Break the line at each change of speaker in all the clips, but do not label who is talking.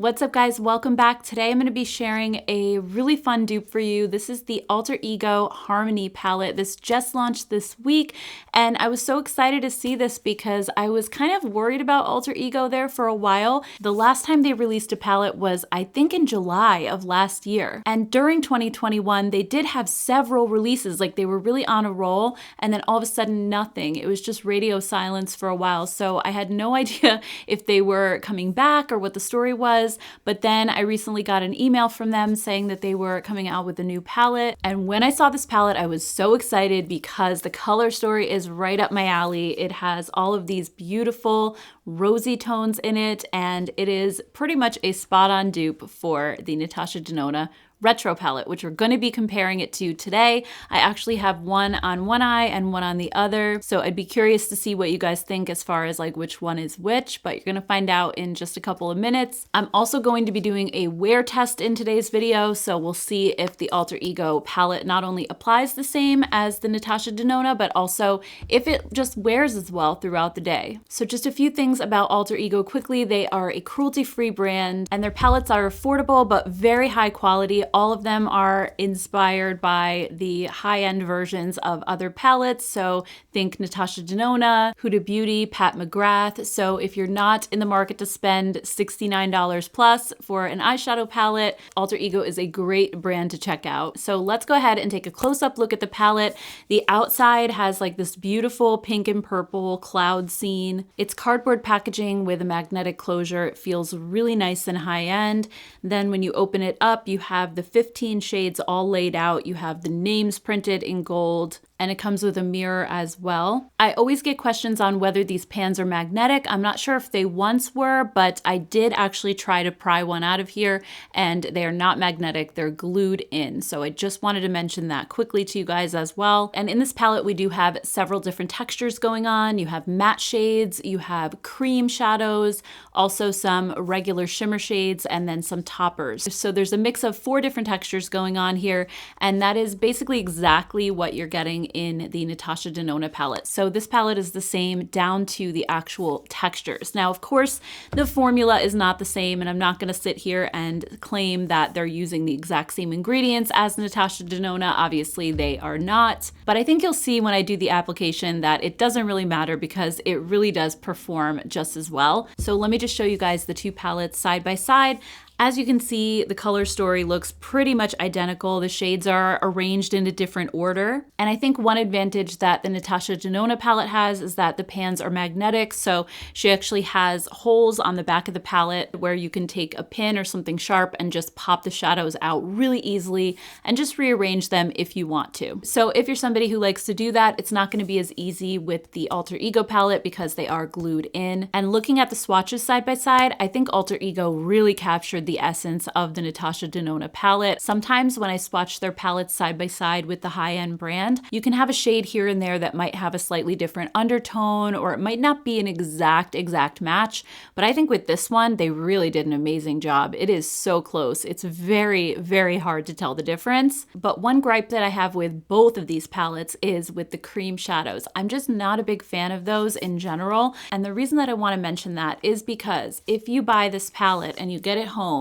What's up guys, welcome back. Today I'm going to be sharing a really fun dupe for you. This is the Alter Ego Harmony palette. This just launched this week and I was so excited to see this because I was kind of worried about Alter Ego there for a while. The last time they released a palette was I think in July of last year, and during 2021 they did have several releases, like they were really on a roll, and then all of a sudden nothing. It was just radio silence for a while, so I had no idea if they were coming back or what the story was. But then I recently got an email from them saying that they were coming out with a new palette. And when I saw this palette, I was so excited because the color story is right up my alley. It has all of these beautiful rosy tones in it, and it is pretty much a spot-on dupe for the Natasha Denona retro palette, which we're going to be comparing it to today. I actually have one on one eye and one on the other, so I'd be curious to see what you guys think as far as like which one is which, but you're going to find out in just a couple of minutes. I'm also going to be doing a wear test in today's video, so we'll see if the Alter Ego palette not only applies the same as the Natasha Denona, but also if it just wears as well throughout the day. So just a few things about Alter Ego quickly. They are a cruelty-free brand and their palettes are affordable but very high quality. All of them are inspired by the high-end versions of other palettes. So think Natasha Denona, Huda Beauty, Pat McGrath. So if you're not in the market to spend $69 plus for an eyeshadow palette, Alter Ego is a great brand to check out. So let's go ahead and take a close-up look at the palette. The outside has like this beautiful pink and purple cloud scene. It's cardboard packaging with a magnetic closure. It feels really nice and high-end. Then when you open it up, you have the 15 shades all laid out. You have the names printed in gold, and it comes with a mirror as well. I always get questions on whether these pans are magnetic. I'm not sure if they once were, but I did actually try to pry one out of here and they are not magnetic, they're glued in. So I just wanted to mention that quickly to you guys as well. And in this palette, we do have several different textures going on. You have matte shades, you have cream shadows, also some regular shimmer shades, and then some toppers. So there's a mix of 4 different textures going on here, and that is basically exactly what you're getting in the Natasha Denona palette. So this palette is the same down to the actual textures. Now, of course, the formula is not the same, and I'm not going to sit here and claim that they're using the exact same ingredients as Natasha Denona. Obviously, they are not. But I think you'll see when I do the application that it doesn't really matter because it really does perform just as well. So let me just show you guys the 2 palettes side by side. As you can see, the color story looks pretty much identical. The shades are arranged in a different order. And I think one advantage that the Natasha Denona palette has is that the pans are magnetic. So she actually has holes on the back of the palette where you can take a pin or something sharp and just pop the shadows out really easily and just rearrange them if you want to. So if you're somebody who likes to do that, it's not going to be as easy with the Alter Ego palette because they are glued in. And looking at the swatches side by side, I think Alter Ego really captured the essence of the Natasha Denona palette. Sometimes when I swatch their palettes side by side with the high-end brand, you can have a shade here and there that might have a slightly different undertone, or it might not be an exact match. But I think with this one, they really did an amazing job. It is so close. It's very, very hard to tell the difference. But one gripe that I have with both of these palettes is with the cream shadows. I'm just not a big fan of those in general. And the reason that I want to mention that is because if you buy this palette and you get it home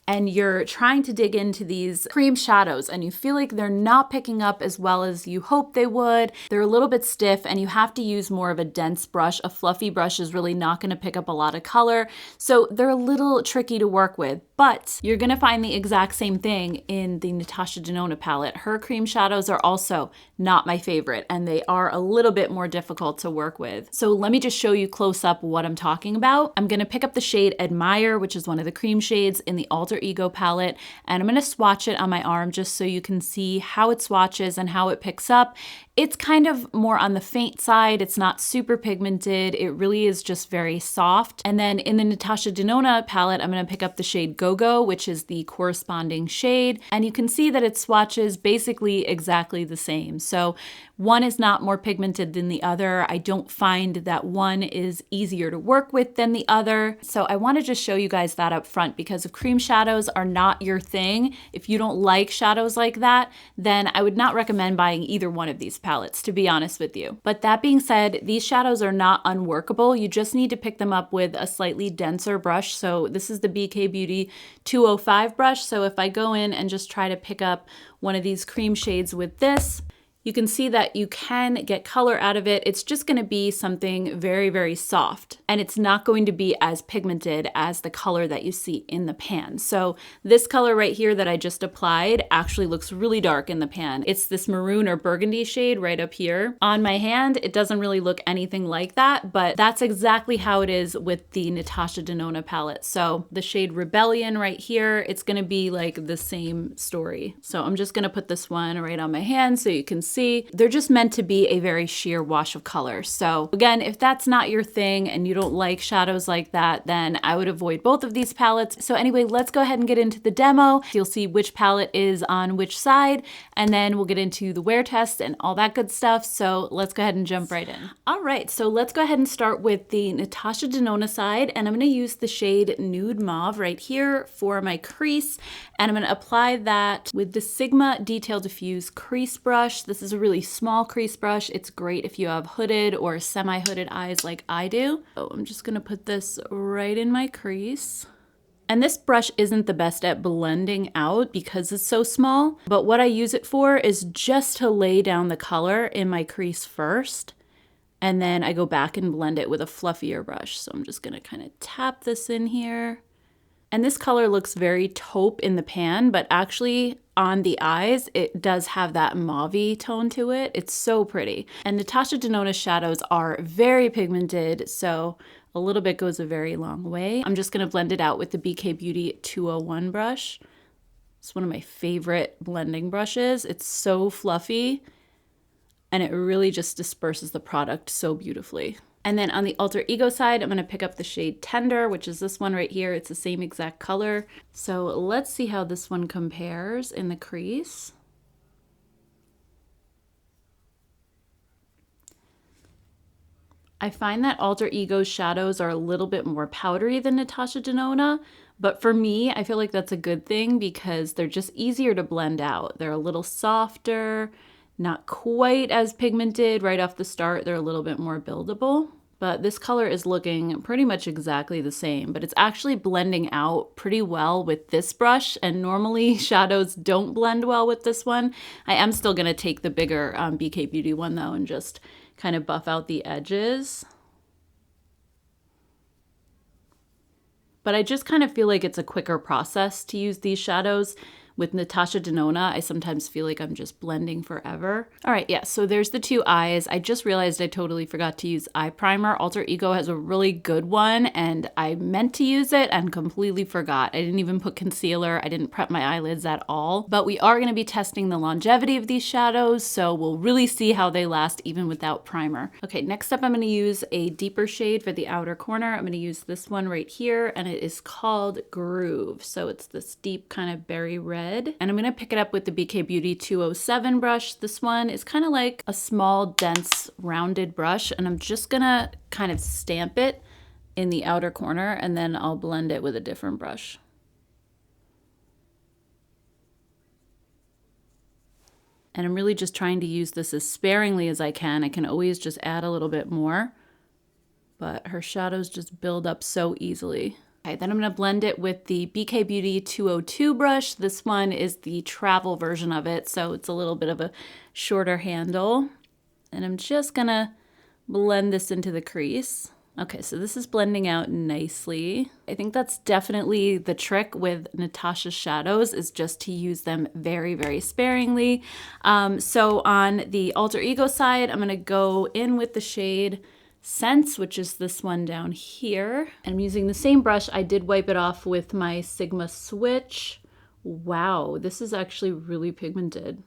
and you're trying to dig into these cream shadows and you feel like they're not picking up as well as you hope they would, they're a little bit stiff and you have to use more of a dense brush. A fluffy brush is really not going to pick up a lot of color. So they're a little tricky to work with, but you're going to find the exact same thing in the Natasha Denona palette. Her cream shadows are also not my favorite and they are a little bit more difficult to work with. So let me just show you close up what I'm talking about. I'm going to pick up the shade Admire, which is one of the cream shades in the Alter Ego palette, and I'm going to swatch it on my arm just so you can see how it swatches and how it picks up. It's kind of more on the faint side. It's not super pigmented. It really is just very soft. And then in the Natasha Denona palette, I'm going to pick up the shade Go-Go, which is the corresponding shade. And you can see that it swatches basically exactly the same. So One is not more pigmented than the other. I don't find that one is easier to work with than the other. So I want to just show you guys that up front, because if cream shadows are not your thing, if you don't like shadows like that, then I would not recommend buying either one of these palettes, to be honest with you. But that being said, these shadows are not unworkable. You just need to pick them up with a slightly denser brush. So this is the BK Beauty 205 brush. So if I go in and just try to pick up one of these cream shades with this, you can see that you can get color out of it. It's just gonna be something very, very soft, and it's not going to be as pigmented as the color that you see in the pan. So this color right here that I just applied actually looks really dark in the pan. It's this maroon or burgundy shade right up here. On my hand, it doesn't really look anything like that, but that's exactly how it is with the Natasha Denona palette. So the shade Rebellion right here, it's gonna be like the same story. So I'm just gonna put this one right on my hand so you can see. They're just meant to be a very sheer wash of color. So again, if that's not your thing and you don't like shadows like that, then I would avoid both of these palettes. So anyway, let's go ahead and get into the demo. You'll see which palette is on which side, and then we'll get into the wear test and all that good stuff. So let's go ahead and jump right in. All right, so let's go ahead and start with the Natasha Denona side, and I'm gonna use the shade Nude Mauve right here for my crease, and I'm gonna apply that with the Sigma Detail Diffuse crease brush. This is a really small crease brush. It's great if you have hooded or semi-hooded eyes like I do. So I'm just gonna put this right in my crease. And this brush isn't the best at blending out because it's so small, but what I use it for is just to lay down the color in my crease first, and then I go back and blend it with a fluffier brush. So I'm just gonna kind of tap this in here. And this color looks very taupe in the pan, but actually on the eyes, it does have that mauve-y tone to it. It's so pretty. And Natasha Denona's shadows are very pigmented, so a little bit goes a very long way. I'm just gonna blend it out with the BK Beauty 201 brush. It's one of my favorite blending brushes. It's so fluffy, and it really just disperses the product so beautifully. And then on the Alter Ego side, I'm gonna pick up the shade Tender, which is this one right here. It's the same exact color. So let's see how this one compares in the crease. I find that Alter Ego's shadows are a little bit more powdery than Natasha Denona, but for me, I feel like that's a good thing because they're just easier to blend out. They're a little softer, not quite as pigmented right off the start. They're a little bit more buildable. But this color is looking pretty much exactly the same, but it's actually blending out pretty well with this brush, and normally shadows don't blend well with this one. I am still gonna take the bigger BK Beauty one though and just kind of buff out the edges. But I just kind of feel like it's a quicker process to use these shadows. With Natasha Denona, I sometimes feel like I'm just blending forever. All right, yeah, so there's the two eyes. I just realized I totally forgot to use eye primer. Alter Ego has a really good one, and I meant to use it and completely forgot. I didn't even put concealer. I didn't prep my eyelids at all. But we are gonna be testing the longevity of these shadows, so we'll really see how they last even without primer. Okay, next up I'm gonna use a deeper shade for the outer corner. I'm gonna use this one right here, and it is called Groove. So it's this deep kind of berry red. And I'm gonna pick it up with the BK Beauty 207 brush. This one is kind of like a small, dense, rounded brush, and I'm just gonna kind of stamp it in the outer corner, and then I'll blend it with a different brush. And I'm really just trying to use this as sparingly as I can. I can always just add a little bit more, but her shadows just build up so easily. Okay, then I'm gonna blend it with the BK Beauty 202 brush. This one is the travel version of it, so it's a little bit of a shorter handle. And I'm just gonna blend this into the crease. Okay, so this is blending out nicely. I think that's definitely the trick with Natasha's shadows, is just to use them very, very sparingly. So on the Alter Ego side, I'm gonna go in with the shade Sense, which is this one down here. And I'm using the same brush. I did wipe it off with my Sigma Switch. Wow, this is actually really pigmented.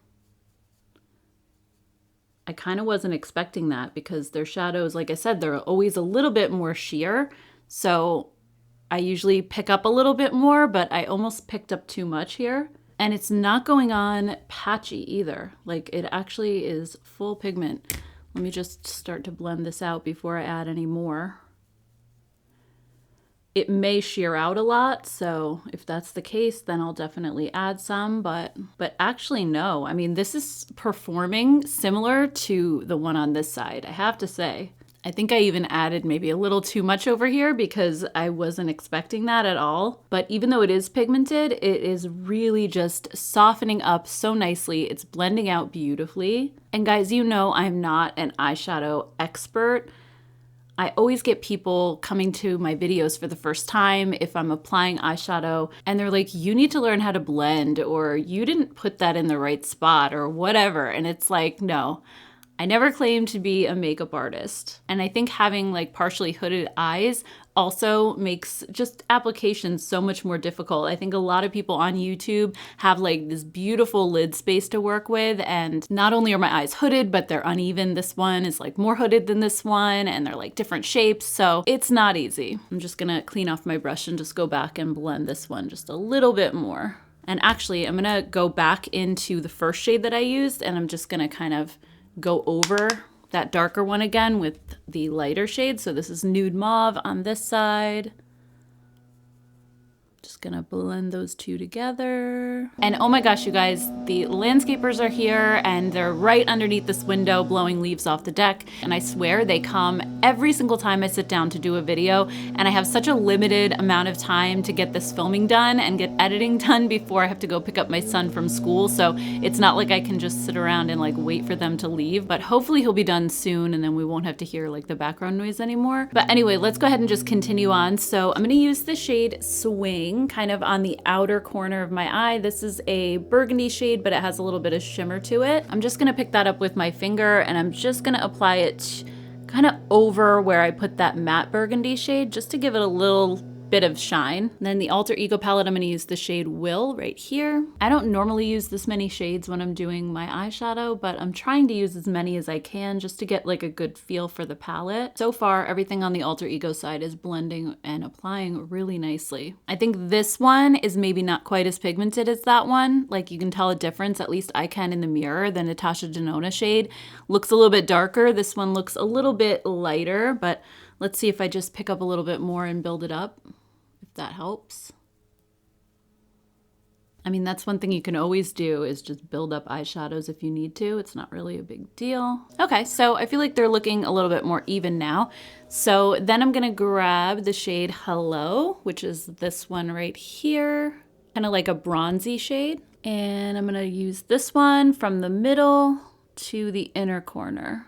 I kind of wasn't expecting that because their shadows, like I said, they're always a little bit more sheer. So I usually pick up a little bit more, but I almost picked up too much here. And it's not going on patchy either. Like it actually is full pigment. Let me just start to blend this out before I add any more. It may shear out a lot, so if that's the case, then I'll definitely add some, but actually no. I mean, this is performing similar to the one on this side, I have to say. I think I even added maybe a little too much over here because I wasn't expecting that at all. But even though it is pigmented, it is really just softening up so nicely. It's blending out beautifully. And guys, you know I'm not an eyeshadow expert. I always get people coming to my videos for the first time if I'm applying eyeshadow and they're like, you need to learn how to blend, or you didn't put that in the right spot, or whatever. And it's like, no, I never claimed to be a makeup artist. And I think having like partially hooded eyes also makes just applications so much more difficult. I think a lot of people on YouTube have like this beautiful lid space to work with, and not only are my eyes hooded, but they're uneven. This one is like more hooded than this one, and they're like different shapes, so it's not easy. I'm just gonna clean off my brush and just go back and blend this one just a little bit more. And actually, I'm gonna go back into the first shade that I used, and I'm just gonna kind of go over that darker one again with the lighter shade. So this is Nude Mauve on this side. Just gonna blend those two together. And oh my gosh, you guys, the landscapers are here and they're right underneath this window blowing leaves off the deck. And I swear they come every single time I sit down to do a video. And I have such a limited amount of time to get this filming done and get editing done before I have to go pick up my son from school. So it's not like I can just sit around and like wait for them to leave, but hopefully he'll be done soon and then we won't have to hear like the background noise anymore. But anyway, let's go ahead and just continue on. So I'm gonna use the shade Swing kind of on the outer corner of my eye. This is a burgundy shade, but it has a little bit of shimmer to it. I'm just gonna pick that up with my finger and I'm just gonna apply it kind of over where I put that matte burgundy shade just to give it a little bit of shine. Then the Alter Ego palette, I'm gonna use the shade Will right here. I don't normally use this many shades when I'm doing my eyeshadow, but I'm trying to use as many as I can just to get like a good feel for the palette. So far, everything on the Alter Ego side is blending and applying really nicely. I think this one is maybe not quite as pigmented as that one. Like you can tell a difference, at least I can in the mirror. The Natasha Denona shade looks a little bit darker. This one looks a little bit lighter, but let's see if I just pick up a little bit more and build it up. That helps. I mean, that's one thing you can always do is just build up eyeshadows if you need to. It's not really a big deal. Okay, so I feel like they're looking a little bit more even now. So then I'm gonna grab the shade Hello, which is this one right here, kind of like a bronzy shade. And I'm gonna use this one from the middle to the inner corner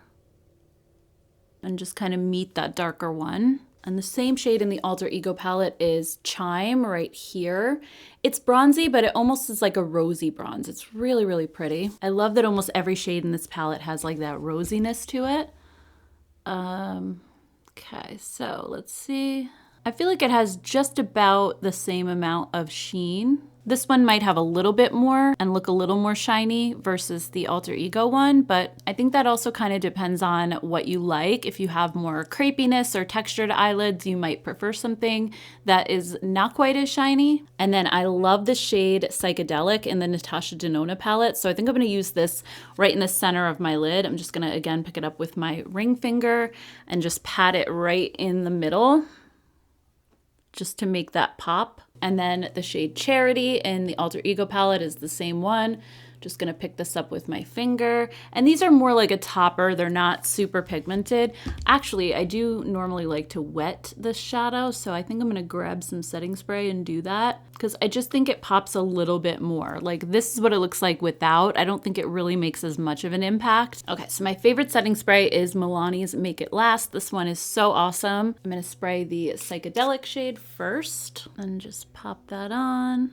and just kind of meet that darker one. And the same shade in the Alter Ego palette is Chime right here. It's bronzy, but it almost is like a rosy bronze. It's really, really pretty. I love that almost every shade in this palette has like that rosiness to it. Okay, so let's see. I feel like it has just about the same amount of sheen. This one might have a little bit more and look a little more shiny versus the Alter Ego one, but I think that also kind of depends on what you like. If you have more crepiness or textured eyelids, you might prefer something that is not quite as shiny. And then I love the shade Psychedelic in the Natasha Denona palette. So I think I'm gonna use this right in the center of my lid. I'm just gonna, again, pick it up with my ring finger and just pat it right in the middle just to make that pop. And then the shade Charity in the Alter Ego palette is the same one. Just gonna pick this up with my finger. And these are more like a topper. They're not super pigmented. Actually, I do normally like to wet the shadow, so I think I'm gonna grab some setting spray and do that because I just think it pops a little bit more. Like this is what it looks like without. I don't think it really makes as much of an impact. Okay, so my favorite setting spray is Milani's Make It Last. This one is so awesome. I'm gonna spray the Psychedelic shade first and just pop that on.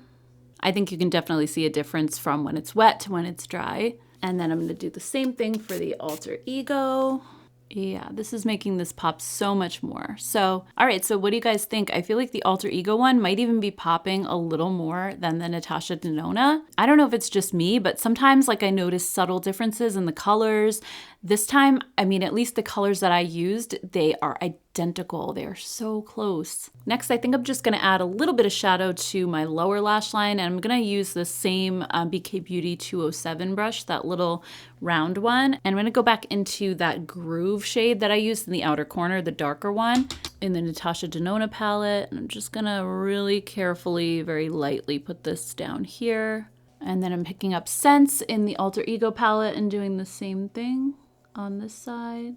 I think you can definitely see a difference from when it's wet to when it's dry. And then I'm gonna do the same thing for the Alter Ego. Yeah, this is making this pop so much more. So, all right, so what do you guys think? I feel like the Alter Ego one might even be popping a little more than the Natasha Denona. I don't know if it's just me, but sometimes like I notice subtle differences in the colors This time, I mean, at least the colors that I used, they are identical. They are so close. Next, I think I'm just gonna add a little bit of shadow to my lower lash line, and I'm gonna use the same BK Beauty 207 brush, that little round one. And I'm gonna go back into that Groove shade that I used in the outer corner, the darker one, in the Natasha Denona palette. And I'm just gonna really carefully, very lightly put this down here. And then I'm picking up Scents in the Alter Ego palette and doing the same thing on this side.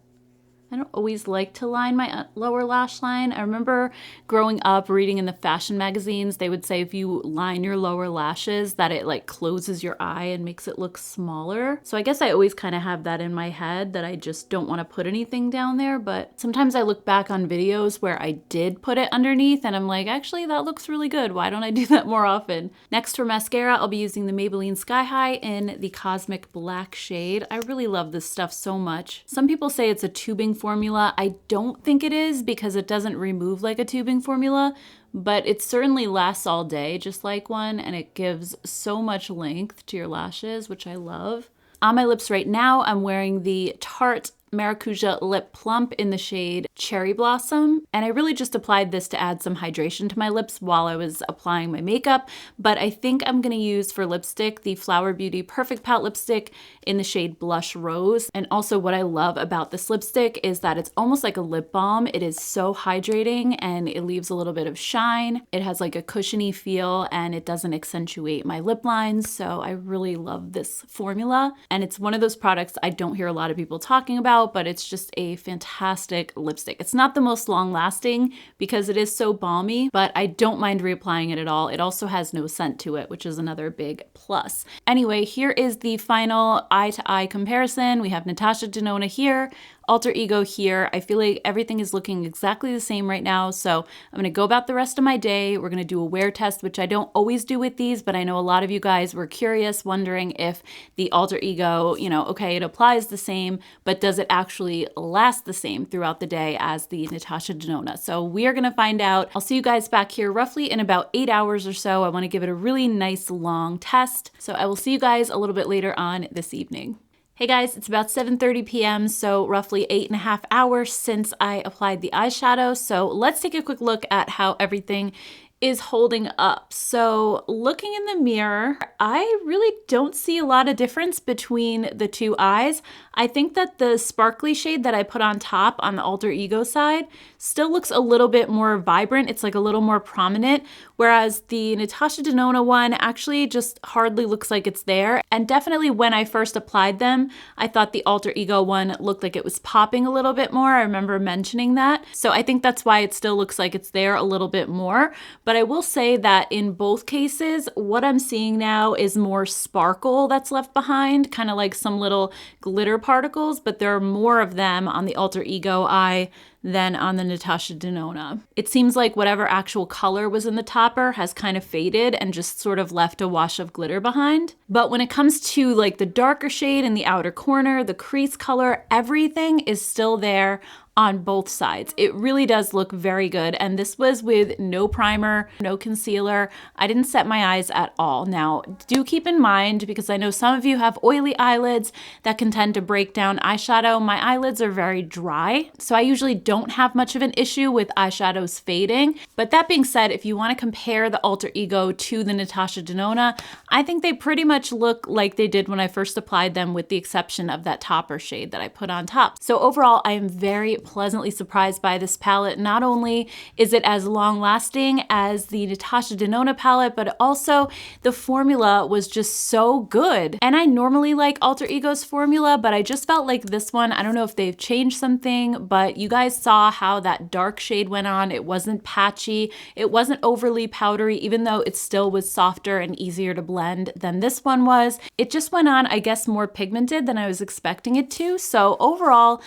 I don't always like to line my lower lash line. I remember growing up reading in the fashion magazines, they would say if you line your lower lashes that it like closes your eye and makes it look smaller. So I guess I always kind of have that in my head that I just don't want to put anything down there. But sometimes I look back on videos where I did put it underneath and I'm like, actually that looks really good. Why don't I do that more often? Next for mascara, I'll be using the Maybelline Sky High in the Cosmic Black shade. I really love this stuff so much. Some people say it's a tubing formula. I don't think it is because it doesn't remove like a tubing formula, but it certainly lasts all day just like one, and it gives so much length to your lashes, which I love. On my lips right now, I'm wearing the Tarte Maracuja Lip Plump in the shade Cherry Blossom. And I really just applied this to add some hydration to my lips while I was applying my makeup. But I think I'm gonna use for lipstick the Flower Beauty Perfect Pout lipstick in the shade Blush Rose. And also what I love about this lipstick is that it's almost like a lip balm. It is so hydrating and it leaves a little bit of shine. It has like a cushiony feel and it doesn't accentuate my lip lines. So I really love this formula. And it's one of those products I don't hear a lot of people talking about, but it's just a fantastic lipstick. It's not the most long lasting because it is so balmy, but I don't mind reapplying it at all. It also has no scent to it, which is another big plus. Anyway, here is the final eye to eye comparison. We have Natasha Denona here, Alter Ego here. I feel like everything is looking exactly the same right now. So I'm gonna go about the rest of my day. We're gonna do a wear test, which I don't always do with these, but I know a lot of you guys were curious, wondering if the Alter Ego, you know, okay, it applies the same, but does it actually last the same throughout the day as the Natasha Denona? So we are gonna find out. I'll see you guys back here roughly in about 8 hours or so. I wanna give it a really nice long test. So I will see you guys a little bit later on this evening. Hey guys, it's about 7:30 p.m., so roughly 8.5 hours since I applied the eyeshadow. So let's take a quick look at how everything is holding up. So looking in the mirror, I really don't see a lot of difference between the two eyes. I think that the sparkly shade that I put on top on the Alter Ego side still looks a little bit more vibrant. It's like a little more prominent, whereas the Natasha Denona one actually just hardly looks like it's there. And definitely when I first applied them, I thought the Alter Ego one looked like it was popping a little bit more. I remember mentioning that. So I think that's why it still looks like it's there a little bit more. But I will say that in both cases, what I'm seeing now is more sparkle that's left behind, kind of like some little glitter particles, but there are more of them on the Alter Ego eye than on the Natasha Denona. It seems like whatever actual color was in the topper has kind of faded and just sort of left a wash of glitter behind. But when it comes to like the darker shade in the outer corner, the crease color, everything is still there on both sides. It really does look very good. And this was with no primer, no concealer. I didn't set my eyes at all. Now, do keep in mind, because I know some of you have oily eyelids that can tend to break down eyeshadow. My eyelids are very dry, so I usually don't have much of an issue with eyeshadows fading. But that being said, if you want to compare the Alter Ego to the Natasha Denona, I think they pretty much look like they did when I first applied them, with the exception of that topper shade that I put on top. So overall, I am very pleasantly surprised by this palette. Not only is it as long lasting as the Natasha Denona palette, but also the formula was just so good. And I normally like Alter Ego's formula, but I just felt like this one, I don't know if they've changed something, but you guys saw how that dark shade went on. It wasn't patchy. It wasn't overly powdery, even though it still was softer and easier to blend than this one was. It just went on, I guess, more pigmented than I was expecting it to. So overall,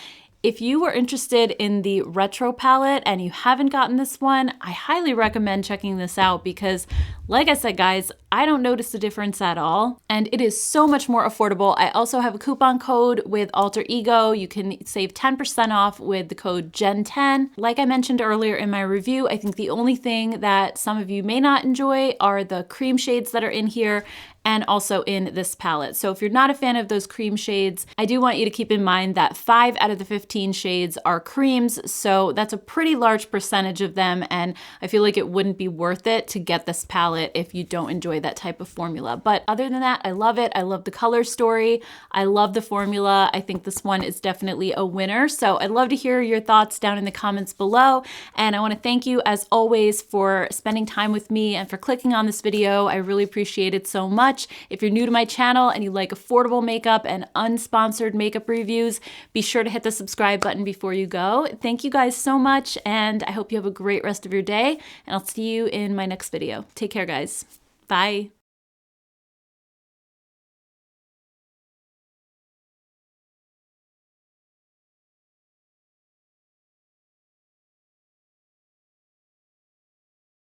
if you were interested in the retro palette and you haven't gotten this one, I highly recommend checking this out because, like I said, guys, I don't notice the difference at all, and it is so much more affordable. I also have a coupon code with Alter Ego. You can save 10% off with the code GEN10. Like I mentioned earlier in my review, I think the only thing that some of you may not enjoy are the cream shades that are in here and also in this palette. So if you're not a fan of those cream shades, I do want you to keep in mind that 5 out of the 15 shades are creams, so that's a pretty large percentage of them, and I feel like it wouldn't be worth it to get this palette if you don't enjoy that type of formula. But other than that, I love it. I love the color story. I love the formula. I think this one is definitely a winner. So I'd love to hear your thoughts down in the comments below, and I want to thank you as always for spending time with me and for clicking on this video. I really appreciate it so much. If you're new to my channel and you like affordable makeup and unsponsored makeup reviews, be sure to hit the subscribe button before you go. Thank you guys so much, and I hope you have a great rest of your day, and I'll see you in my next video. Take care, guys. Bye.